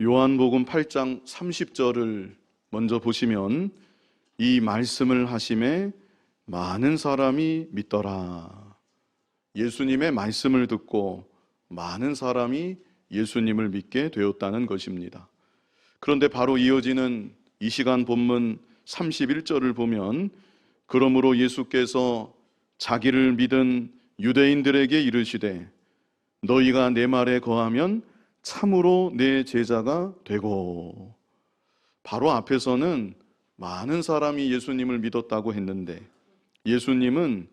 요한복음 8장 30절을 먼저 보시면 이 말씀을 하심에 많은 사람이 믿더라. 예수님의 말씀을 듣고 많은 사람이 예수님을 믿게 되었다는 것입니다. 그런데 바로 이어지는 이 시간 본문 31절을 보면 그러므로 예수께서 자기를 믿은 유대인들에게 이르시되 너희가 내 말에 거하면 참으로 내 제자가 되고, 바로 앞에서는 많은 사람이 예수님을 믿었다고 했는데 예수님은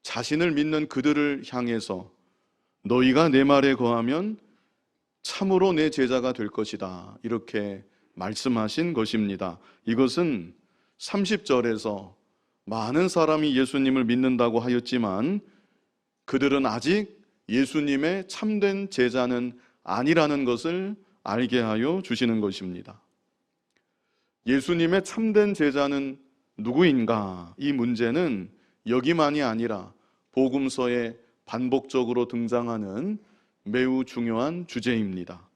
자신을 믿는 그들을 향해서 너희가 내 말에 거하면 참으로 내 제자가 될 것이다, 이렇게 말씀하신 것입니다. 이것은 30절에서 많은 사람이 예수님을 믿는다고 하였지만 그들은 아직 예수님의 참된 제자는 아니라는 것을 알게 하여 주시는 것입니다. 예수님의 참된 제자는 누구인가? 이 문제는 여기만이 아니라 복음서에 반복적으로 등장하는 매우 중요한 주제입니다.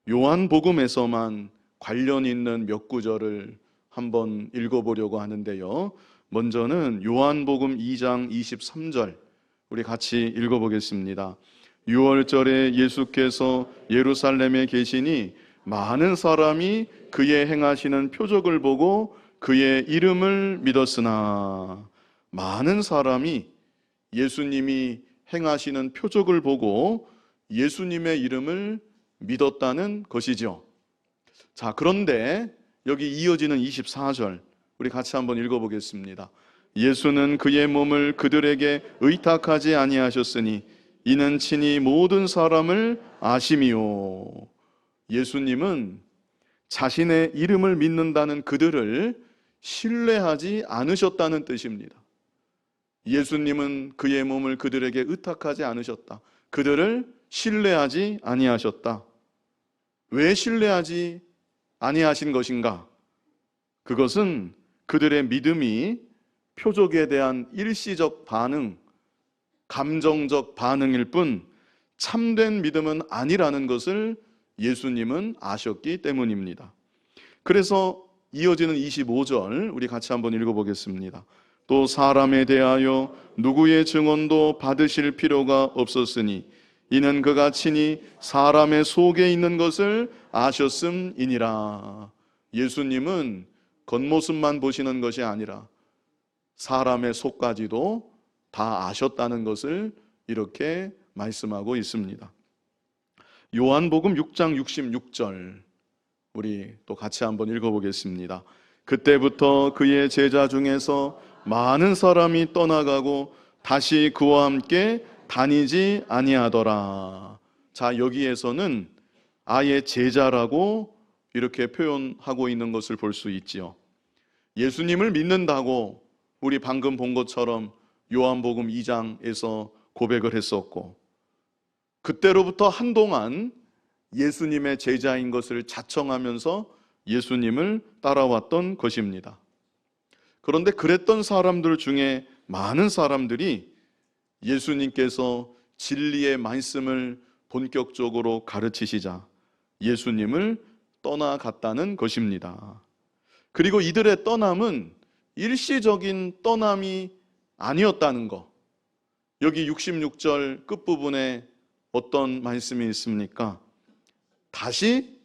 요한복음에서만 관련 있는 몇 구절을 한번 읽어보려고 하는데요. 먼저는 요한복음 2장 23절 우리 같이 읽어보겠습니다. 6월절에 예수께서 예루살렘에 계시니 많은 사람이 그의 행하시는 표적을 보고 그의 이름을 믿었으나, 많은 사람이 예수님이 행하시는 표적을 보고 예수님의 이름을 믿었다는 것이죠. 자, 그런데 여기 이어지는 24절 우리 같이 한번 읽어보겠습니다. 예수는 그의 몸을 그들에게 의탁하지 아니하셨으니 이는 친히 모든 사람을 아심이요. 예수님은 자신의 이름을 믿는다는 그들을 신뢰하지 않으셨다는 뜻입니다. 예수님은 그의 몸을 그들에게 의탁하지 않으셨다. 그들을 신뢰하지 아니하셨다. 왜 신뢰하지 아니하신 것인가? 그것은 그들의 믿음이 표적에 대한 일시적 반응, 감정적 반응일 뿐 참된 믿음은 아니라는 것을 예수님은 아셨기 때문입니다. 그래서 이어지는 25절 우리 같이 한번 읽어보겠습니다. 또 사람에 대하여 누구의 증언도 받으실 필요가 없었으니 이는 그가 친히 사람의 속에 있는 것을 아셨음이니라. 예수님은 겉모습만 보시는 것이 아니라 사람의 속까지도 다 아셨다는 것을 이렇게 말씀하고 있습니다. 요한복음 6장 66절 우리 또 같이 한번 읽어보겠습니다. 그때부터 그의 제자 중에서 많은 사람이 떠나가고 다시 그와 함께 다니지 아니하더라. 자, 여기에서는 아예 제자라고 이렇게 표현하고 있는 것을 볼 수 있지요. 예수님을 믿는다고 우리 방금 본 것처럼 요한복음 2장에서 고백을 했었고, 그때로부터 한동안 예수님의 제자인 것을 자청하면서 예수님을 따라왔던 것입니다. 그런데 그랬던 사람들 중에 많은 사람들이 예수님께서 진리의 말씀을 본격적으로 가르치시자 예수님을 떠나갔다는 것입니다. 그리고 이들의 떠남은 일시적인 떠남이 아니었다는 것. 여기 66절 끝부분에 어떤 말씀이 있습니까? 다시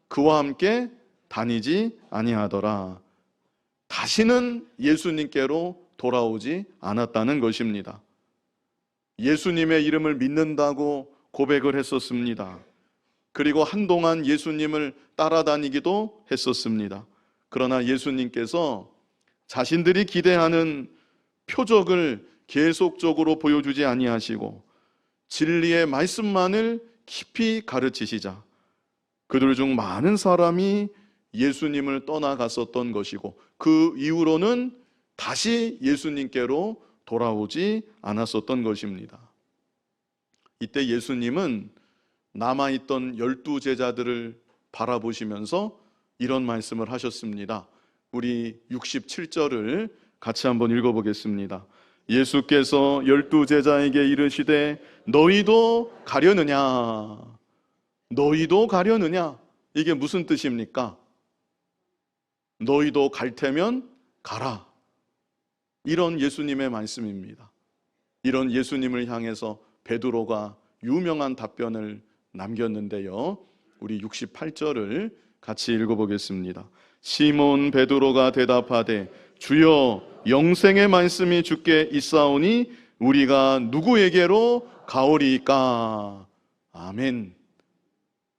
그와 함께 다니지 아니하더라. 다시는 예수님께로 돌아오지 않았다는 것입니다. 예수님의 이름을 믿는다고 고백을 했었습니다. 그리고 한동안 예수님을 따라다니기도 했었습니다. 그러나 예수님께서 자신들이 기대하는 표적을 계속적으로 보여주지 아니하시고 진리의 말씀만을 깊이 가르치시자 그들 중 많은 사람이 예수님을 떠나갔었던 것이고, 그 이후로는 다시 예수님께로 돌아오지 않았었던 것입니다. 이때 예수님은 남아있던 12제자들을 바라보시면서 이런 말씀을 하셨습니다. 우리 67절을 같이 한번 읽어보겠습니다. 예수께서 12제자에게 이르시되 너희도 가려느냐? 너희도 가려느냐? 이게 무슨 뜻입니까? 너희도 갈 테면 가라. 이런 예수님의 말씀입니다. 이런 예수님을 향해서 베드로가 유명한 답변을 남겼는데요. 우리 68절을 같이 읽어보겠습니다. 시몬 베드로가 대답하되 주여 영생의 말씀이 주께 있사오니 우리가 누구에게로 가오리이까? 아멘.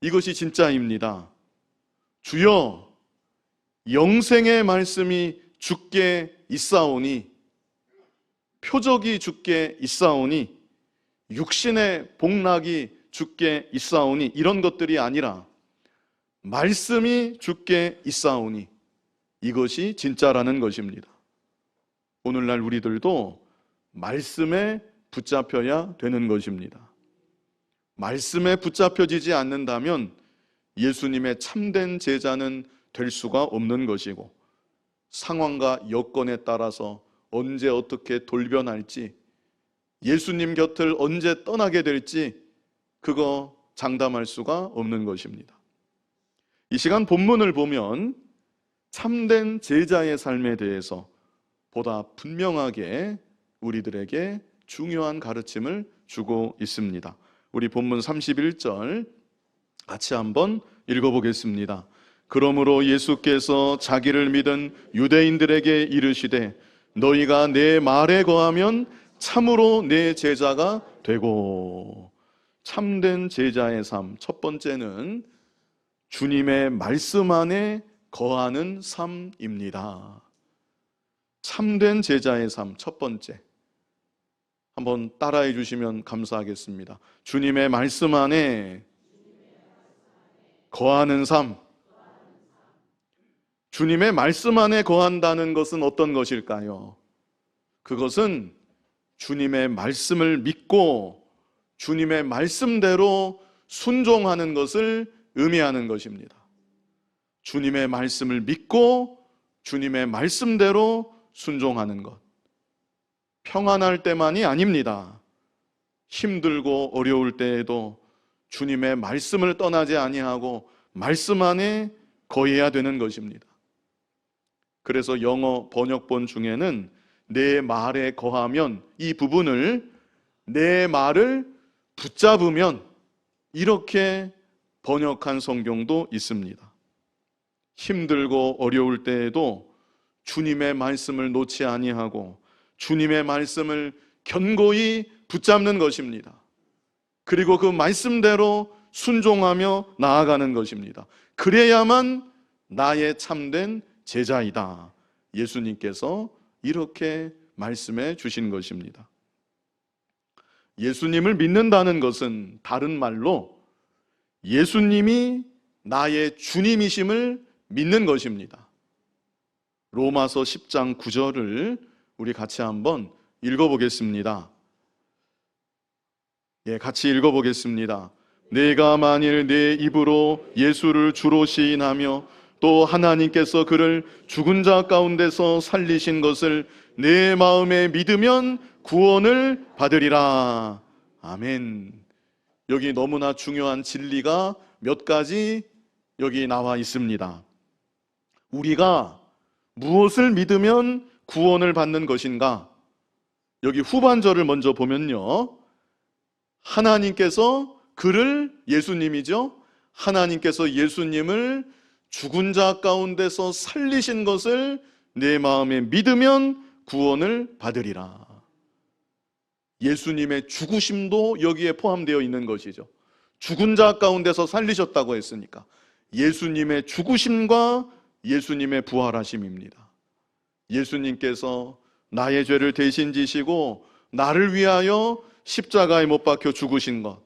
이것이 진짜입니다. 주여 영생의 말씀이 주께 있사오니, 표적이 주께 있사오니, 육신의 복락이 주께 있사오니, 이런 것들이 아니라 말씀이 주께 있사오니, 이것이 진짜라는 것입니다. 오늘날 우리들도 말씀에 붙잡혀야 되는 것입니다. 말씀에 붙잡혀지지 않는다면 예수님의 참된 제자는 될 수가 없는 것이고, 상황과 여건에 따라서 언제 어떻게 돌변할지, 예수님 곁을 언제 떠나게 될지 그거 장담할 수가 없는 것입니다. 이 시간 본문을 보면 참된 제자의 삶에 대해서 보다 분명하게 우리들에게 중요한 가르침을 주고 있습니다. 우리 본문 31절 같이 한번 읽어보겠습니다. 그러므로 예수께서 자기를 믿은 유대인들에게 이르시되 너희가 내 말에 거하면 참으로 내 제자가 되고. 참된 제자의 삶, 첫 번째는 주님의 말씀 안에 거하는 삶입니다. 참된 제자의 삶, 첫 번째. 한번 따라해 주시면 감사하겠습니다. 주님의 말씀 안에 거하는 삶. 주님의 말씀 안에 거한다는 것은 어떤 것일까요? 그것은 주님의 말씀을 믿고 주님의 말씀대로 순종하는 것을 의미하는 것입니다. 주님의 말씀을 믿고 주님의 말씀대로 순종하는 것. 평안할 때만이 아닙니다. 힘들고 어려울 때에도 주님의 말씀을 떠나지 아니하고 말씀 안에 거해야 되는 것입니다. 그래서 영어 번역본 중에는 내 말에 거하면, 이 부분을 내 말을 붙잡으면, 이렇게 번역한 성경도 있습니다. 힘들고 어려울 때에도 주님의 말씀을 놓지 아니하고 주님의 말씀을 견고히 붙잡는 것입니다. 그리고 그 말씀대로 순종하며 나아가는 것입니다. 그래야만 나의 참된 제자이다. 예수님께서 이렇게 말씀해 주신 것입니다. 예수님을 믿는다는 것은 다른 말로 예수님이 나의 주님이심을 믿는 것입니다. 로마서 10장 9절을 우리 같이 한번 읽어보겠습니다. 같이 읽어보겠습니다. 내가 만일 내 입으로 예수를 주로 시인하며 또 하나님께서 그를 죽은 자 가운데서 살리신 것을 내 마음에 믿으면 구원을 받으리라. 아멘. 여기 너무나 중요한 진리가 몇 가지 여기 나와 있습니다. 우리가 무엇을 믿으면 구원을 받는 것인가? 여기 후반절을 먼저 보면요, 하나님께서 그를, 예수님이죠, 하나님께서 예수님을 죽은 자 가운데서 살리신 것을 내 마음에 믿으면 구원을 받으리라. 예수님의 죽으심도 여기에 포함되어 있는 것이죠. 죽은 자 가운데서 살리셨다고 했으니까 예수님의 죽으심과 예수님의 부활하심입니다. 예수님께서 나의 죄를 대신 지시고 나를 위하여 십자가에 못 박혀 죽으신 것,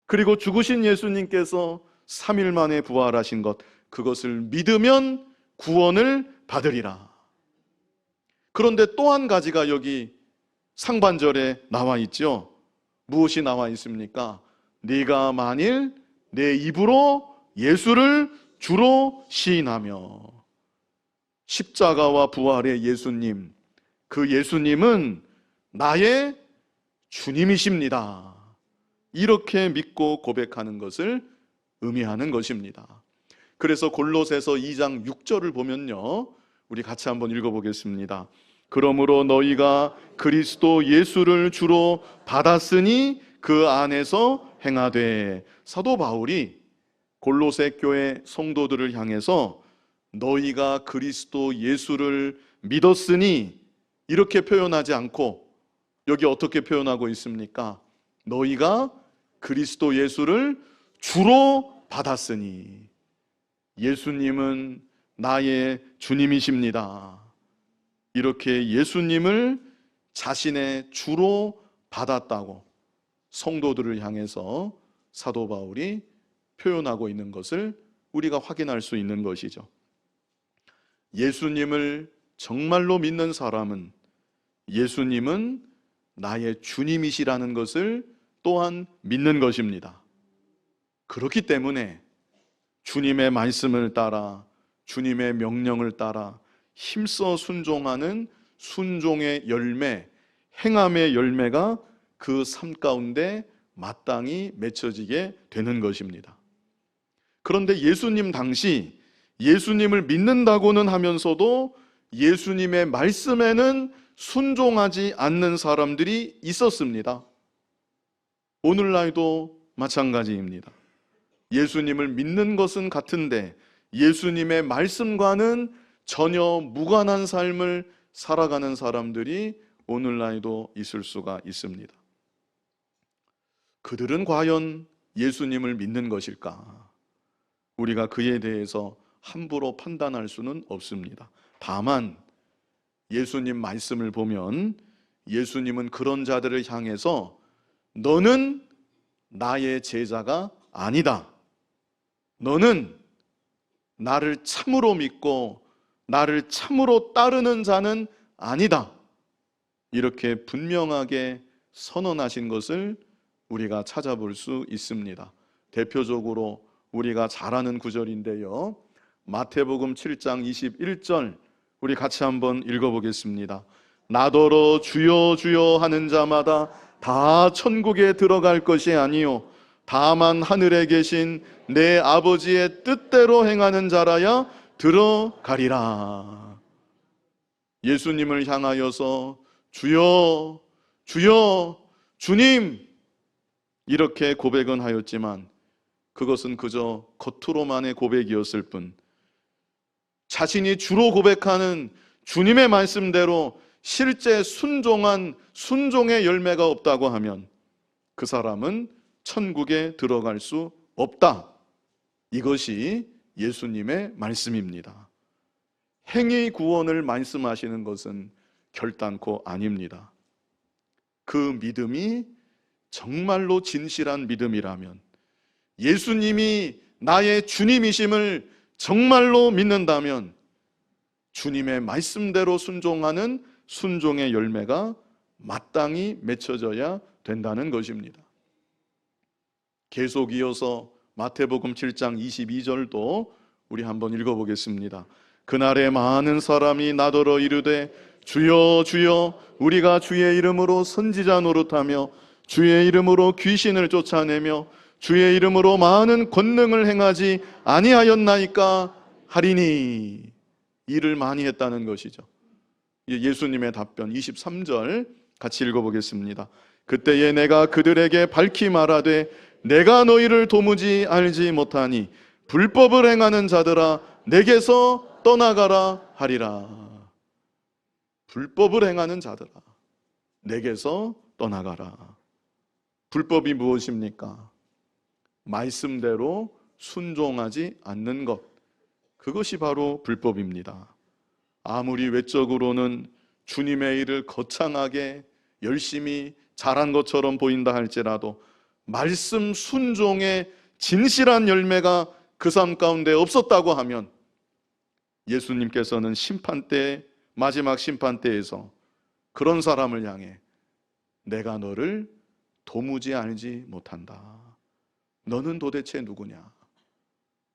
그리고 죽으신 예수님께서 3일 만에 부활하신 것, 그것을 믿으면 구원을 받으리라. 그런데 또 한 가지가 여기 상반절에 나와 있죠. 무엇이 나와 있습니까? 네가 만일 내 입으로 예수를 주로 시인하며. 십자가와 부활의 예수님, 그 예수님은 나의 주님이십니다. 이렇게 믿고 고백하는 것을 의미하는 것입니다. 그래서 골로새서 2장 6절을 보면요, 우리 같이 한번 읽어보겠습니다. 그러므로 너희가 그리스도 예수를 주로 받았으니 그 안에서 행하되. 사도 바울이 골로새 교회 성도들을 향해서 너희가 그리스도 예수를 믿었으니 이렇게 표현하지 않고 여기 어떻게 표현하고 있습니까? 너희가 그리스도 예수를 주로 받았으니. 예수님은 나의 주님이십니다. 이렇게 예수님을 자신의 주로 받았다고 성도들을 향해서 사도 바울이 표현하고 있는 것을 우리가 확인할 수 있는 것이죠. 예수님을 정말로 믿는 사람은 예수님은 나의 주님이시라는 것을 또한 믿는 것입니다. 그렇기 때문에 주님의 말씀을 따라, 주님의 명령을 따라 힘써 순종하는 순종의 열매, 행함의 열매가 그 삶 가운데 마땅히 맺혀지게 되는 것입니다. 그런데 예수님 당시 예수님을 믿는다고는 하면서도 예수님의 말씀에는 순종하지 않는 사람들이 있었습니다. 오늘날도 마찬가지입니다. 예수님을 믿는 것은 같은데 예수님의 말씀과는 전혀 무관한 삶을 살아가는 사람들이 오늘날도 있을 수가 있습니다. 그들은 과연 예수님을 믿는 것일까? 우리가 그에 대해서 함부로 판단할 수는 없습니다. 다만 예수님 말씀을 보면 예수님은 그런 자들을 향해서 너는 나의 제자가 아니다. 너는 나를 참으로 믿고 나를 참으로 따르는 자는 아니다. 이렇게 분명하게 선언하신 것을 우리가 찾아볼 수 있습니다. 대표적으로 우리가 잘 아는 구절인데요, 마태복음 7장 21절 우리 같이 한번 읽어보겠습니다. 나더러 주여 주여 하는 자마다 다 천국에 들어갈 것이 아니요 다만 하늘에 계신 내 아버지의 뜻대로 행하는 자라야 들어가리라. 예수님을 향하여서 주여 주여 주님 이렇게 고백은 하였지만 그것은 그저 겉으로만의 고백이었을 뿐, 자신이 주로 고백하는 주님의 말씀대로 실제 순종한 순종의 열매가 없다고 하면 그 사람은 천국에 들어갈 수 없다. 이것이 예수님의 말씀입니다. 행위 구원을 말씀하시는 것은 결단코 아닙니다. 그 믿음이 정말로 진실한 믿음이라면, 예수님이 나의 주님이심을 정말로 믿는다면 주님의 말씀대로 순종하는 순종의 열매가 마땅히 맺혀져야 된다는 것입니다. 계속 이어서 마태복음 7장 22절도 우리 한번 읽어보겠습니다. 그날에 많은 사람이 나더러 이르되 주여 주여 우리가 주의 이름으로 선지자 노릇하며 주의 이름으로 귀신을 쫓아내며 주의 이름으로 많은 권능을 행하지 아니하였나이까 하리니. 일을 많이 했다는 것이죠. 예수님의 답변 23절 같이 읽어보겠습니다. 그때에 내가 그들에게 밝히 말하되 내가 너희를 도무지 알지 못하니 불법을 행하는 자들아 내게서 떠나가라 하리라. 불법을 행하는 자들아 내게서 떠나가라. 불법이 무엇입니까? 말씀대로 순종하지 않는 것, 그것이 바로 불법입니다. 아무리 외적으로는 주님의 일을 거창하게 열심히 잘한 것처럼 보인다 할지라도 말씀 순종의 진실한 열매가 그 삶 가운데 없었다고 하면 예수님께서는 심판때, 마지막 심판때에서 그런 사람을 향해 내가 너를 도무지 알지 못한다. 너는 도대체 누구냐?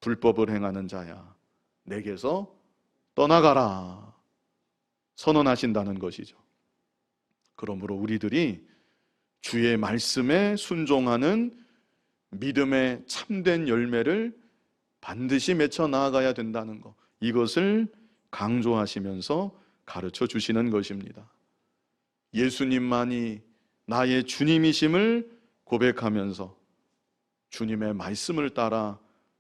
불법을 행하는 자야. 내게서 떠나가라. 선언하신다는 것이죠. 그러므로 우리들이 주의 말씀에 순종하는 믿음의 참된 열매를 반드시 맺혀 나아가야 된다는 것, 이것을 강조하시면서 가르쳐 주시는 것입니다. 예수님만이 나의 주님이심을 고백하면서 주님의 말씀을 따라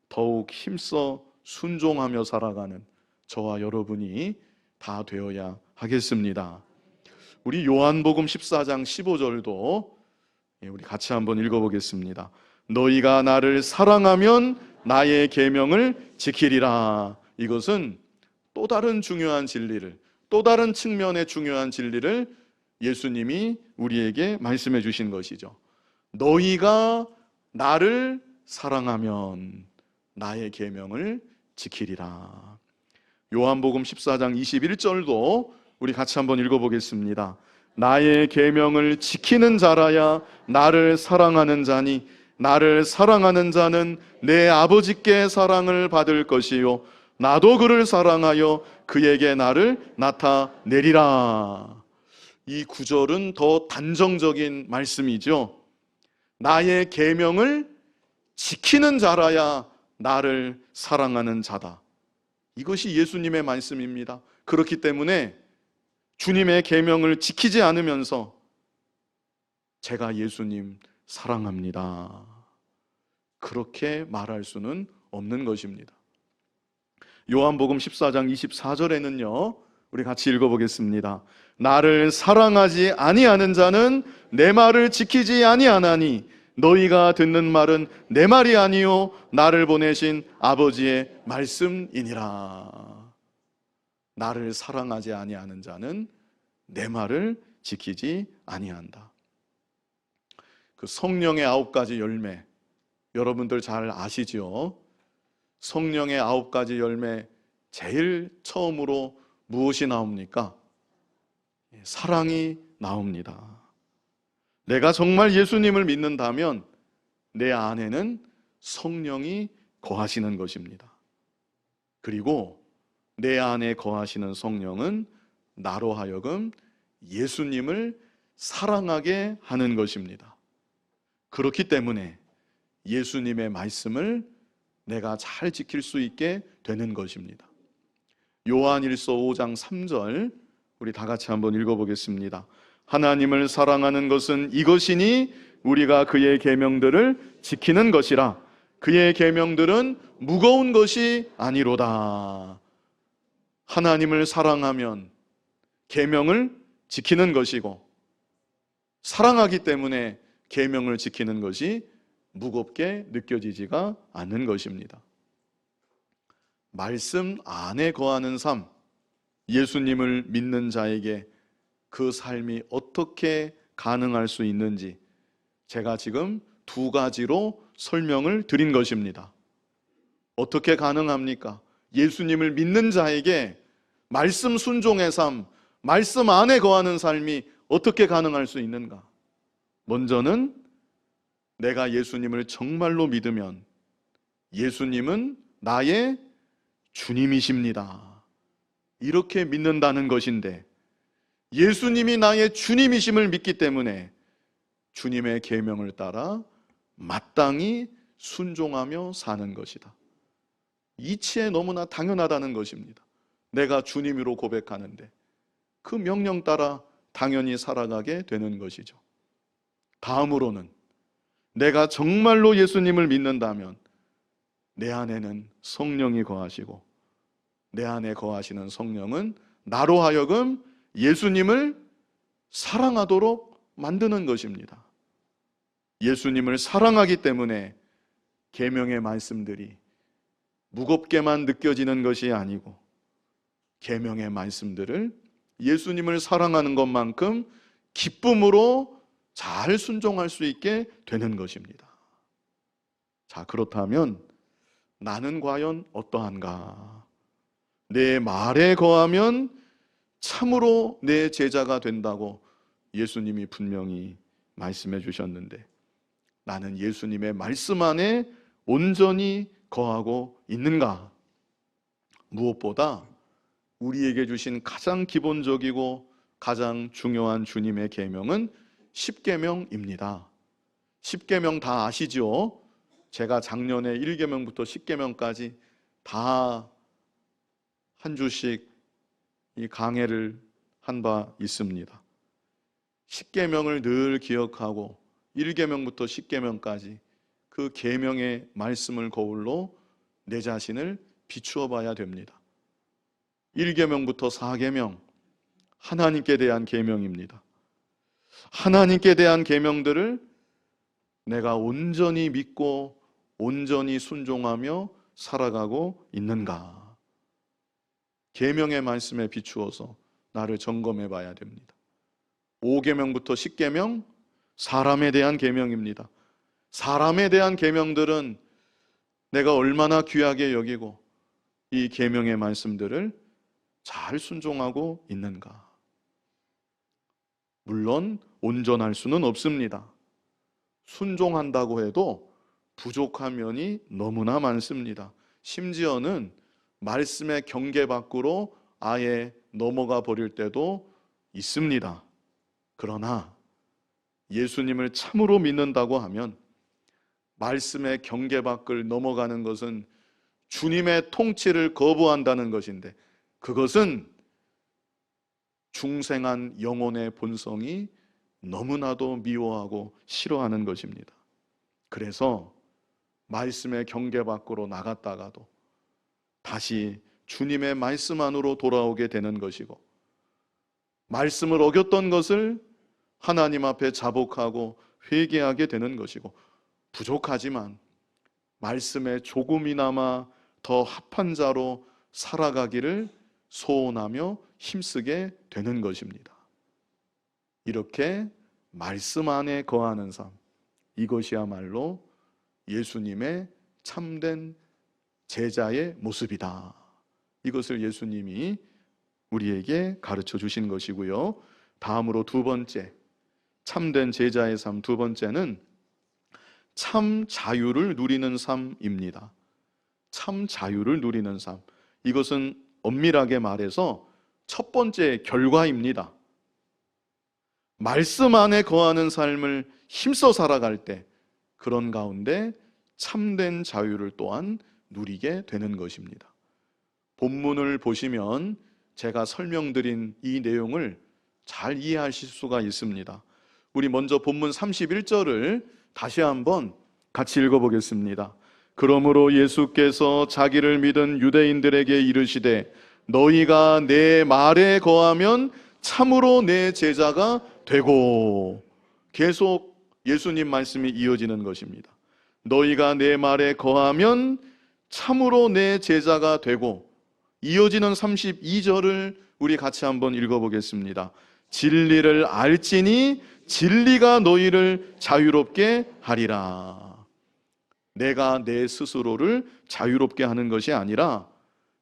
더욱 힘써 순종하며 살아가는 저와 여러분이 다 되어야 하겠습니다. 우리 요한복음 14장 15절도 우리 같이 한번 읽어보겠습니다. 너희가 나를 사랑하면 나의 계명을 지키리라. 이것은 또 다른 중요한 진리를, 또 다른 측면의 중요한 진리를 예수님이 우리에게 말씀해 주신 것이죠. 너희가 나를 사랑하면 나의 계명을 지키리라. 요한복음 14장 21절도 우리 같이 한번 읽어보겠습니다. 나의 계명을 지키는 자라야 나를 사랑하는 자니 나를 사랑하는 자는 내 아버지께 사랑을 받을 것이요 나도 그를 사랑하여 그에게 나를 나타내리라. 이 구절은 더 단정적인 말씀이죠. 나의 계명을 지키는 자라야 나를 사랑하는 자다. 이것이 예수님의 말씀입니다. 그렇기 때문에 주님의 계명을 지키지 않으면서 제가 예수님 사랑합니다, 그렇게 말할 수는 없는 것입니다. 요한복음 14장 24절에는요 우리 같이 읽어보겠습니다. 나를 사랑하지 아니하는 자는 내 말을 지키지 아니하나니 너희가 듣는 말은 내 말이 아니요 나를 보내신 아버지의 말씀이니라. 나를 사랑하지 아니하는 자는 내 말을 지키지 아니한다. 그 성령의 9가지 열매, 여러분들 잘 아시죠? 성령의 9가지 열매 제일 처음으로 무엇이 나옵니까? 사랑이 나옵니다. 내가 정말 예수님을 믿는다면 내 안에는 성령이 거하시는 것입니다. 그리고 내 안에 거하시는 성령은 나로 하여금 예수님을 사랑하게 하는 것입니다. 그렇기 때문에 예수님의 말씀을 내가 잘 지킬 수 있게 되는 것입니다. 요한일서 5장 3절 우리 다 같이 한번 읽어보겠습니다. 하나님을 사랑하는 것은 이것이니 우리가 그의 계명들을 지키는 것이라. 그의 계명들은 무거운 것이 아니로다. 하나님을 사랑하면 계명을 지키는 것이고, 사랑하기 때문에 계명을 지키는 것이 무겁게 느껴지지가 않는 것입니다. 말씀 안에 거하는 삶, 예수님을 믿는 자에게 그 삶이 어떻게 가능할 수 있는지 제가 지금 2가지로 설명을 드린 것입니다. 어떻게 가능합니까? 예수님을 믿는 자에게 말씀 순종의 삶, 말씀 안에 거하는 삶이 어떻게 가능할 수 있는가? 먼저는 내가 예수님을 정말로 믿으면 예수님은 나의 주님이십니다, 이렇게 믿는다는 것인데, 예수님이 나의 주님이심을 믿기 때문에 주님의 계명을 따라 마땅히 순종하며 사는 것이다. 이치에 너무나 당연하다는 것입니다. 내가 주님으로 고백하는데 그 명령 따라 당연히 살아가게 되는 것이죠. 다음으로는 내가 정말로 예수님을 믿는다면 내 안에는 성령이 거하시고, 내 안에 거하시는 성령은 나로 하여금 예수님을 사랑하도록 만드는 것입니다. 예수님을 사랑하기 때문에 계명의 말씀들이 무겁게만 느껴지는 것이 아니고, 계명의 말씀들을 예수님을 사랑하는 것만큼 기쁨으로 잘 순종할 수 있게 되는 것입니다. 자, 그렇다면 나는 과연 어떠한가? 내 말에 거하면 참으로 내 제자가 된다고 예수님이 분명히 말씀해 주셨는데, 나는 예수님의 말씀 안에 온전히 거하고 있는가? 무엇보다 우리에게 주신 가장 기본적이고 가장 중요한 주님의 계명은 10계명입니다. 10계명 다 아시죠? 제가 작년에 1계명부터 10계명까지 다 한 주씩 이 강해를 한 바 있습니다. 10계명을 늘 기억하고 1계명부터 10계명까지 그 계명의 말씀을 거울로 내 자신을 비추어 봐야 됩니다. 1계명부터 4계명, 하나님께 대한 계명입니다. 하나님께 대한 계명들을 내가 온전히 믿고 온전히 순종하며 살아가고 있는가? 계명의 말씀에 비추어서 나를 점검해 봐야 됩니다. 5계명부터 10계명, 사람에 대한 계명입니다. 사람에 대한 계명들은 내가 얼마나 귀하게 여기고 이 계명의 말씀들을 잘 순종하고 있는가? 물론 온전할 수는 없습니다. 순종한다고 해도 부족한 면이 너무나 많습니다. 심지어는 말씀의 경계 밖으로 아예 넘어가 버릴 때도 있습니다. 그러나 예수님을 참으로 믿는다고 하면 말씀의 경계 밖을 넘어가는 것은 주님의 통치를 거부한다는 것인데, 그것은 중생한 영혼의 본성이 너무나도 미워하고 싫어하는 것입니다. 그래서 말씀의 경계 밖으로 나갔다가도 다시 주님의 말씀 안으로 돌아오게 되는 것이고, 말씀을 어겼던 것을 하나님 앞에 자복하고 회개하게 되는 것이고, 부족하지만 말씀에 조금이나마 더 합한 자로 살아가기를 소원하며 힘쓰게 되는 것입니다. 이렇게 말씀 안에 거하는 삶, 이것이야말로 예수님의 참된 제자의 모습이다. 이것을 예수님이 우리에게 가르쳐 주신 것이고요. 다음으로 두 번째, 참된 제자의 삶 두 번째는 참 자유를 누리는 삶입니다. 참 자유를 누리는 삶. 이것은 엄밀하게 말해서 첫 번째 결과입니다. 말씀 안에 거하는 삶을 힘써 살아갈 때 그런 가운데 참된 자유를 또한 누리게 되는 것입니다. 본문을 보시면 제가 설명드린 이 내용을 잘 이해하실 수가 있습니다. 우리 먼저 본문 31절을 다시 한번 같이 읽어보겠습니다. 그러므로 예수께서 자기를 믿은 유대인들에게 이르시되 너희가 내 말에 거하면 참으로 내 제자가 되고, 계속 예수님 말씀이 이어지는 것입니다. 너희가 내 말에 거하면 참으로 내 제자가 되고, 이어지는 32절을 우리 같이 한번 읽어보겠습니다. 진리를 알지니 진리가 너희를 자유롭게 하리라. 내가 내 스스로를 자유롭게 하는 것이 아니라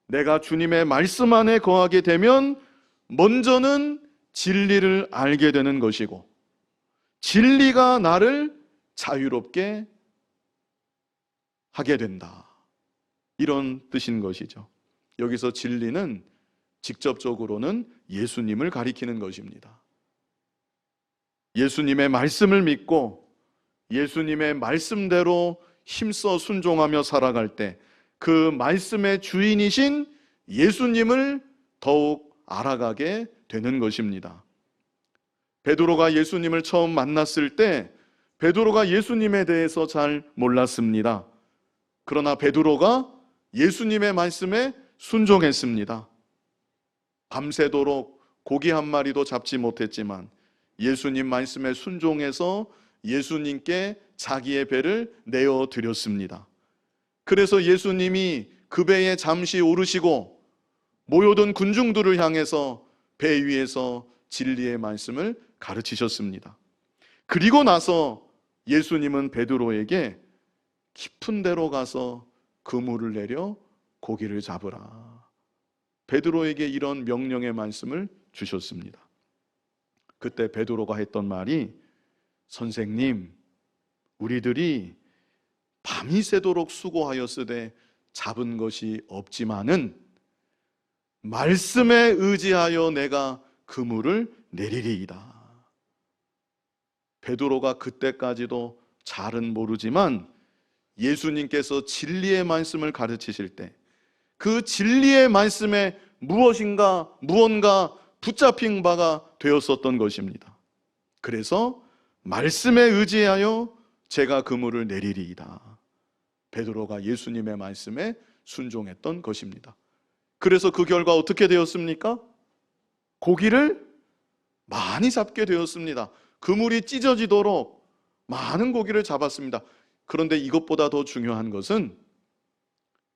내가 주님의 말씀 안에 거하게 되면 먼저는 진리를 알게 되는 것이고, 진리가 나를 자유롭게 하게 된다. 이런 뜻인 것이죠. 여기서 진리는 직접적으로는 예수님을 가리키는 것입니다. 예수님의 말씀을 믿고 예수님의 말씀대로 힘써 순종하며 살아갈 때 그 말씀의 주인이신 예수님을 더욱 알아가게 되는 것입니다. 베드로가 예수님을 처음 만났을 때 베드로가 예수님에 대해서 잘 몰랐습니다. 그러나 베드로가 예수님의 말씀에 순종했습니다. 밤새도록 고기 한 마리도 잡지 못했지만 예수님 말씀에 순종해서 예수님께 자기의 배를 내어 드렸습니다. 그래서 예수님이 그 배에 잠시 오르시고 모여든 군중들을 향해서 배 위에서 진리의 말씀을 가르치셨습니다. 그리고 나서 예수님은 베드로에게 깊은 데로 가서 그물을 내려 고기를 잡으라. 베드로에게 이런 명령의 말씀을 주셨습니다. 그때 베드로가 했던 말이, 선생님, 우리들이 밤이 새도록 수고하였으되 잡은 것이 없지만은 말씀에 의지하여 내가 그물을 내리리이다. 베드로가 그때까지도 잘은 모르지만 예수님께서 진리의 말씀을 가르치실 때 그 진리의 말씀에 무언가 붙잡힌 바가 되었었던 것입니다. 그래서 말씀에 의지하여 제가 그물을 내리리이다. 베드로가 예수님의 말씀에 순종했던 것입니다. 그래서 그 결과 어떻게 되었습니까? 고기를 많이 잡게 되었습니다. 그물이 찢어지도록 많은 고기를 잡았습니다. 그런데 이것보다 더 중요한 것은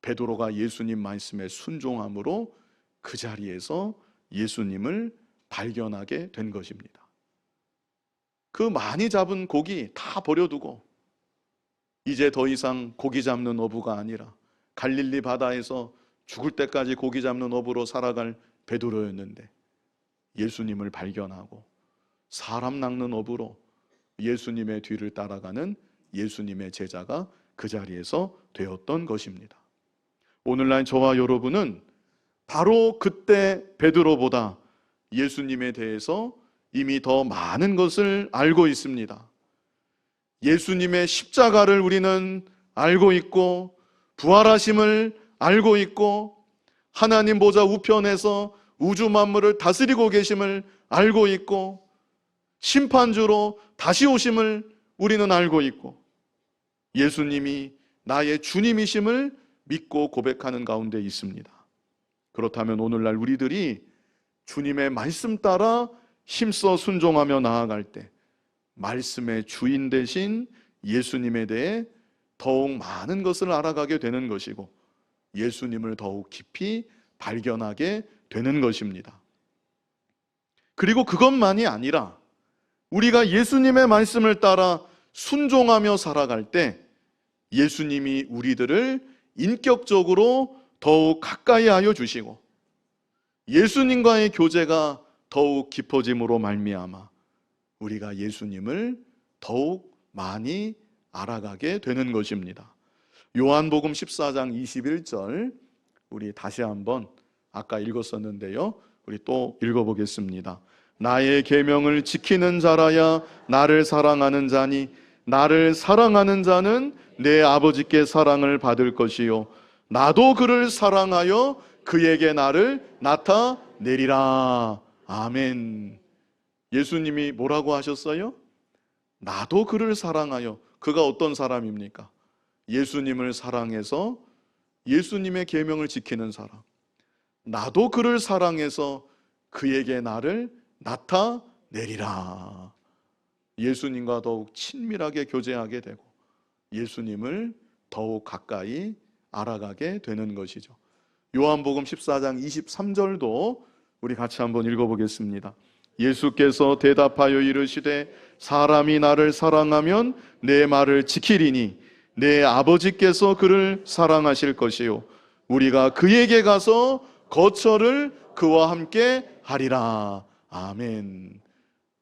베드로가 예수님 말씀에 순종함으로 그 자리에서 예수님을 발견하게 된 것입니다. 그 많이 잡은 고기 다 버려두고 이제 더 이상 고기 잡는 어부가 아니라 갈릴리 바다에서 죽을 때까지 고기 잡는 어부로 살아갈 베드로였는데 예수님을 발견하고 사람 낚는 어부로 예수님의 뒤를 따라가는 예수님의 제자가 그 자리에서 되었던 것입니다. 오늘날 저와 여러분은 바로 그때 베드로보다 예수님에 대해서 이미 더 많은 것을 알고 있습니다. 예수님의 십자가를 우리는 알고 있고 부활하심을 알고 있고 하나님 보좌 우편에서 우주 만물을 다스리고 계심을 알고 있고 심판주로 다시 오심을 우리는 알고 있고 예수님이 나의 주님이심을 믿고 고백하는 가운데 있습니다. 그렇다면 오늘날 우리들이 주님의 말씀 따라 힘써 순종하며 나아갈 때 말씀의 주인 되신 예수님에 대해 더욱 많은 것을 알아가게 되는 것이고 예수님을 더욱 깊이 발견하게 되는 것입니다. 그리고 그것만이 아니라 우리가 예수님의 말씀을 따라 순종하며 살아갈 때 예수님이 우리들을 인격적으로 더욱 가까이 하여 주시고 예수님과의 교제가 더욱 깊어짐으로 말미암아 우리가 예수님을 더욱 많이 알아가게 되는 것입니다. 요한복음 14장 21절 우리 다시 한번 아까 읽었었는데요. 우리 또 읽어보겠습니다. 나의 계명을 지키는 자라야 나를 사랑하는 자니 나를 사랑하는 자는 내 아버지께 사랑을 받을 것이요 나도 그를 사랑하여 그에게 나를 나타내리라. 아멘. 예수님이 뭐라고 하셨어요? 나도 그를 사랑하여. 그가 어떤 사람입니까? 예수님을 사랑해서 예수님의 계명을 지키는 사람. 나도 그를 사랑해서 그에게 나를 나타내리라. 예수님과 더욱 친밀하게 교제하게 되고 예수님을 더욱 가까이 알아가게 되는 것이죠. 요한복음 14장 23절도 우리 같이 한번 읽어보겠습니다. 예수께서 대답하여 이르시되 사람이 나를 사랑하면 내 말을 지키리니 내 아버지께서 그를 사랑하실 것이요 우리가 그에게 가서 거처를 그와 함께 하리라. 아멘.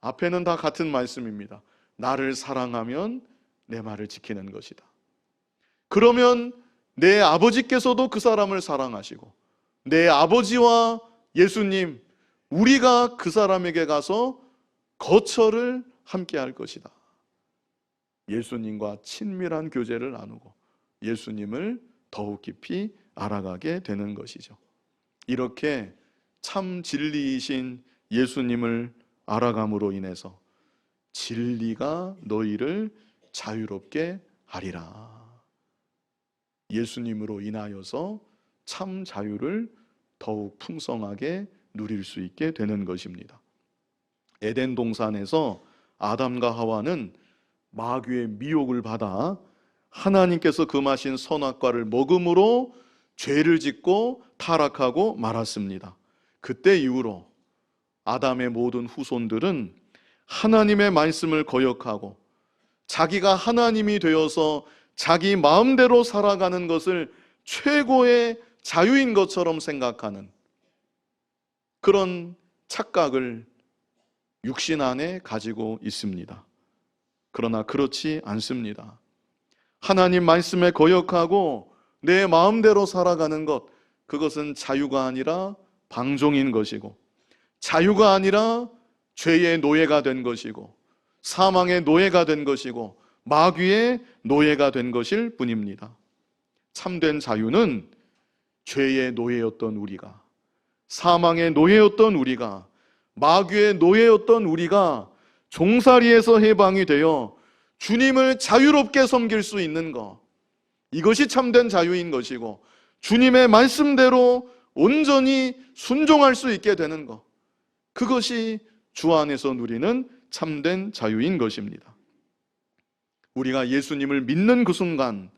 앞에는 다 같은 말씀입니다. 나를 사랑하면 내 말을 지키는 것이다. 그러면 내 아버지께서도 그 사람을 사랑하시고 내 아버지와 예수님 우리가 그 사람에게 가서 거처를 함께 할 것이다. 예수님과 친밀한 교제를 나누고 예수님을 더욱 깊이 알아가게 되는 것이죠. 이렇게 참 진리이신 예수님을 알아감으로 인해서 진리가 너희를 자유롭게 하리라. 예수님으로 인하여서 참 자유를 더욱 풍성하게 누릴 수 있게 되는 것입니다. 에덴 동산에서 아담과 하와는 마귀의 미혹을 받아 하나님께서 금하신 선악과를 먹음으로 죄를 짓고 타락하고 말았습니다. 그때 이후로 아담의 모든 후손들은 하나님의 말씀을 거역하고 자기가 하나님이 되어서 자기 마음대로 살아가는 것을 최고의 자유인 것처럼 생각하는 그런 착각을 육신 안에 가지고 있습니다. 그러나 그렇지 않습니다. 하나님 말씀에 거역하고 내 마음대로 살아가는 것, 그것은 자유가 아니라 방종인 것이고 자유가 아니라 죄의 노예가 된 것이고 사망의 노예가 된 것이고 마귀의 노예가 된 것일 뿐입니다. 참된 자유는 죄의 노예였던 우리가, 사망의 노예였던 우리가, 마귀의 노예였던 우리가 종살이에서 해방이 되어 주님을 자유롭게 섬길 수 있는 것, 이것이 참된 자유인 것이고, 주님의 말씀대로 온전히 순종할 수 있게 되는 것, 그것이 주 안에서 누리는 참된 자유인 것입니다. 우리가 예수님을 믿는 그 순간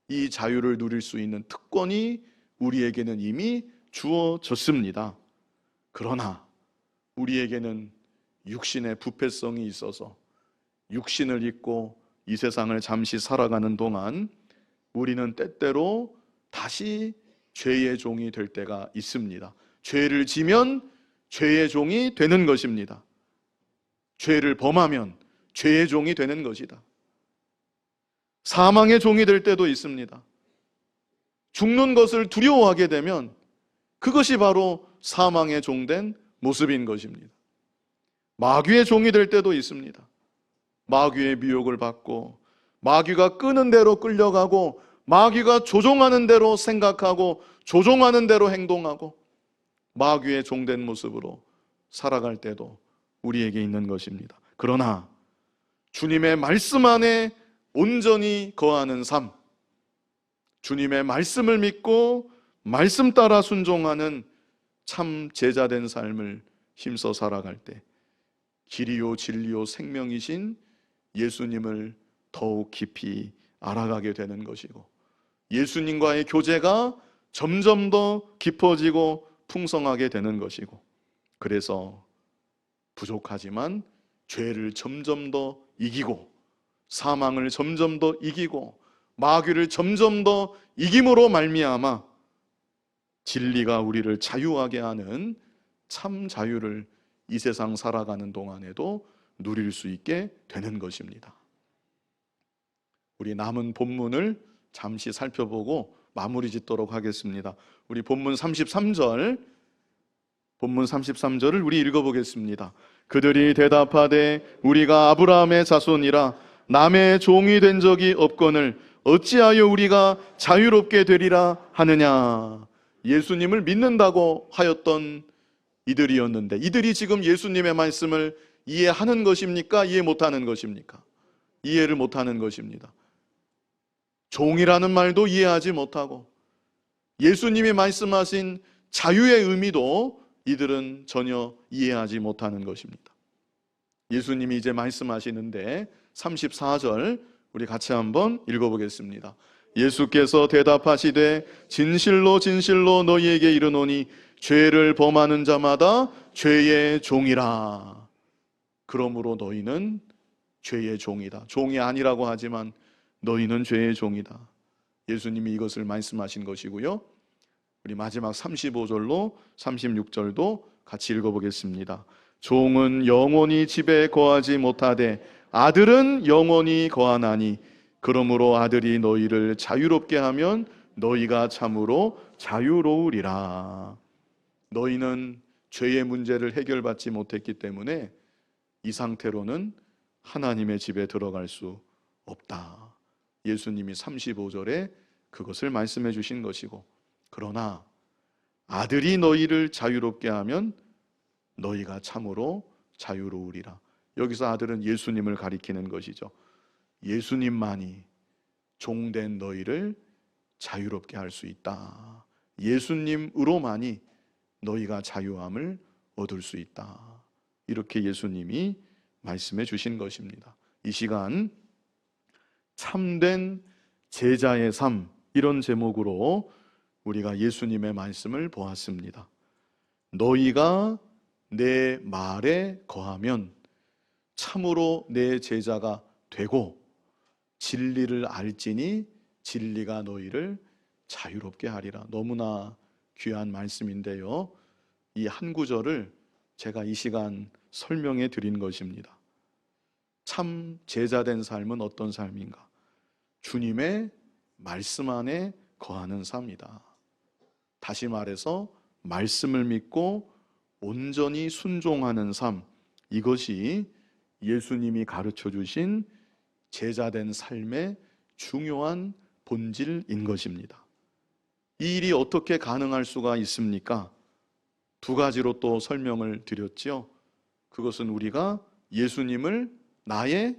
이 자유를 누릴 수 있는 특권이 우리에게는 이미 주어졌습니다. 그러나 우리에게는 육신의 부패성이 있어서 육신을 입고 이 세상을 잠시 살아가는 동안 우리는 때때로 다시 죄의 종이 될 때가 있습니다. 죄를 지면 죄의 종이 되는 것입니다. 죄를 범하면 죄의 종이 되는 것이다. 사망의 종이 될 때도 있습니다. 죽는 것을 두려워하게 되면 그것이 바로 사망의 종된 모습인 것입니다. 마귀의 종이 될 때도 있습니다. 마귀의 미혹을 받고 마귀가 끄는 대로 끌려가고 마귀가 조종하는 대로 생각하고 조종하는 대로 행동하고 마귀의 종된 모습으로 살아갈 때도 우리에게 있는 것입니다. 그러나 주님의 말씀 안에 온전히 거하는 삶, 주님의 말씀을 믿고 말씀 따라 순종하는 참 제자된 삶을 힘써 살아갈 때 길이요 진리요 생명이신 예수님을 더욱 깊이 알아가게 되는 것이고, 예수님과의 교제가 점점 더 깊어지고 풍성하게 되는 것이고, 그래서 부족하지만 죄를 점점 더 이기고 사망을 점점 더 이기고 마귀를 점점 더 이김으로 말미암아 진리가 우리를 자유하게 하는 참 자유를 이 세상 살아가는 동안에도 누릴 수 있게 되는 것입니다. 우리 남은 본문을 잠시 살펴보고 마무리 짓도록 하겠습니다. 우리 본문 33절을 우리 읽어보겠습니다. 그들이 대답하되 우리가 아브라함의 자손이라 남의 종이 된 적이 없거늘 어찌하여 우리가 자유롭게 되리라 하느냐. 예수님을 믿는다고 하였던 이들이었는데, 이들이 지금 예수님의 말씀을 이해하는 것입니까? 이해 못하는 것입니까? 이해를 못하는 것입니다. 종이라는 말도 이해하지 못하고 예수님이 말씀하신 자유의 의미도 이들은 전혀 이해하지 못하는 것입니다. 예수님이 이제 말씀하시는데 34절 우리 같이 한번 읽어보겠습니다. 예수께서 대답하시되 진실로 진실로 너희에게 이르노니 죄를 범하는 자마다 죄의 종이라. 그러므로 너희는 죄의 종이다. 종이 아니라고 하지만 너희는 죄의 종이다. 예수님이 이것을 말씀하신 것이고요. 우리 마지막 35절로 36절도 같이 읽어보겠습니다. 종은 영원히 집에 거하지 못하되 아들은 영원히 거하나니 그러므로 아들이 너희를 자유롭게 하면 너희가 참으로 자유로우리라. 너희는 죄의 문제를 해결받지 못했기 때문에 이 상태로는 하나님의 집에 들어갈 수 없다. 예수님이 35절에 그것을 말씀해 주신 것이고, 그러나 아들이 너희를 자유롭게 하면 너희가 참으로 자유로우리라. 여기서 아들은 예수님을 가리키는 것이죠. 예수님만이 종된 너희를 자유롭게 할 수 있다. 예수님으로만이 너희가 자유함을 얻을 수 있다. 이렇게 예수님이 말씀해 주신 것입니다. 이 시간 참된 제자의 삶, 이런 제목으로 우리가 예수님의 말씀을 보았습니다. 너희가 내 말에 거하면 참으로 내 제자가 되고 진리를 알지니 진리가 너희를 자유롭게 하리라. 너무나 귀한 말씀인데요, 이 한 구절을 제가 이 시간 설명해 드린 것입니다. 참 제자된 삶은 어떤 삶인가? 주님의 말씀 안에 거하는 삶이다. 다시 말해서 말씀을 믿고 온전히 순종하는 삶, 이것이 예수님이 가르쳐 주신 제자된 삶의 중요한 본질인 것입니다. 이 일이 어떻게 가능할 수가 있습니까? 두 가지로 또 설명을 드렸지요. 그것은 우리가 예수님을 나의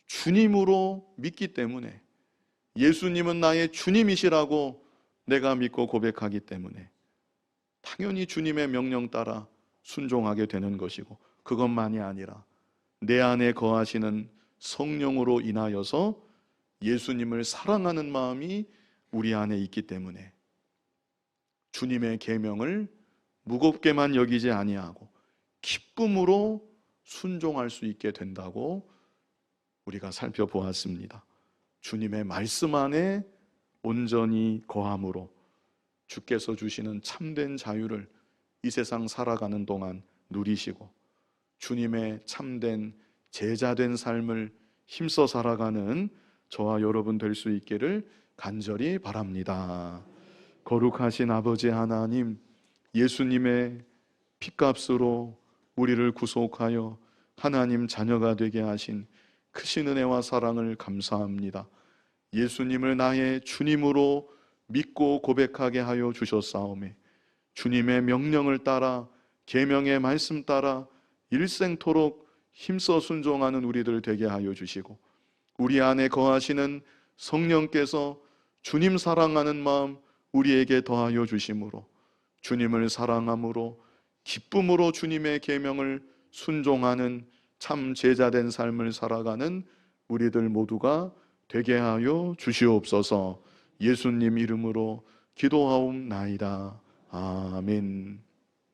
주님으로 믿기 때문에, 예수님은 나의 주님이시라고 내가 믿고 고백하기 때문에 당연히 주님의 명령 따라 순종하게 되는 것이고, 그것만이 아니라 내 안에 거하시는 성령으로 인하여서 예수님을 사랑하는 마음이 우리 안에 있기 때문에 주님의 계명을 무겁게만 여기지 아니하고 기쁨으로 순종할 수 있게 된다고 우리가 살펴보았습니다. 주님의 말씀 안에 온전히 거함으로 주께서 주시는 참된 자유를 이 세상 살아가는 동안 누리시고, 주님의 참된 제자된 삶을 힘써 살아가는 저와 여러분 될 수 있기를 간절히 바랍니다. 거룩하신 아버지 하나님, 예수님의 피값으로 우리를 구속하여 하나님 자녀가 되게 하신 크신 은혜와 사랑을 감사합니다. 예수님을 나의 주님으로 믿고 고백하게 하여 주셨사오매 주님의 명령을 따라, 계명의 말씀 따라 일생토록 힘써 순종하는 우리들 되게 하여 주시고, 우리 안에 거하시는 성령께서 주님 사랑하는 마음 우리에게 더하여 주심으로 주님을 사랑함으로 기쁨으로 주님의 계명을 순종하는 참 제자된 삶을 살아가는 우리들 모두가 되게 하여 주시옵소서. 예수님 이름으로 기도하옵나이다. 아멘.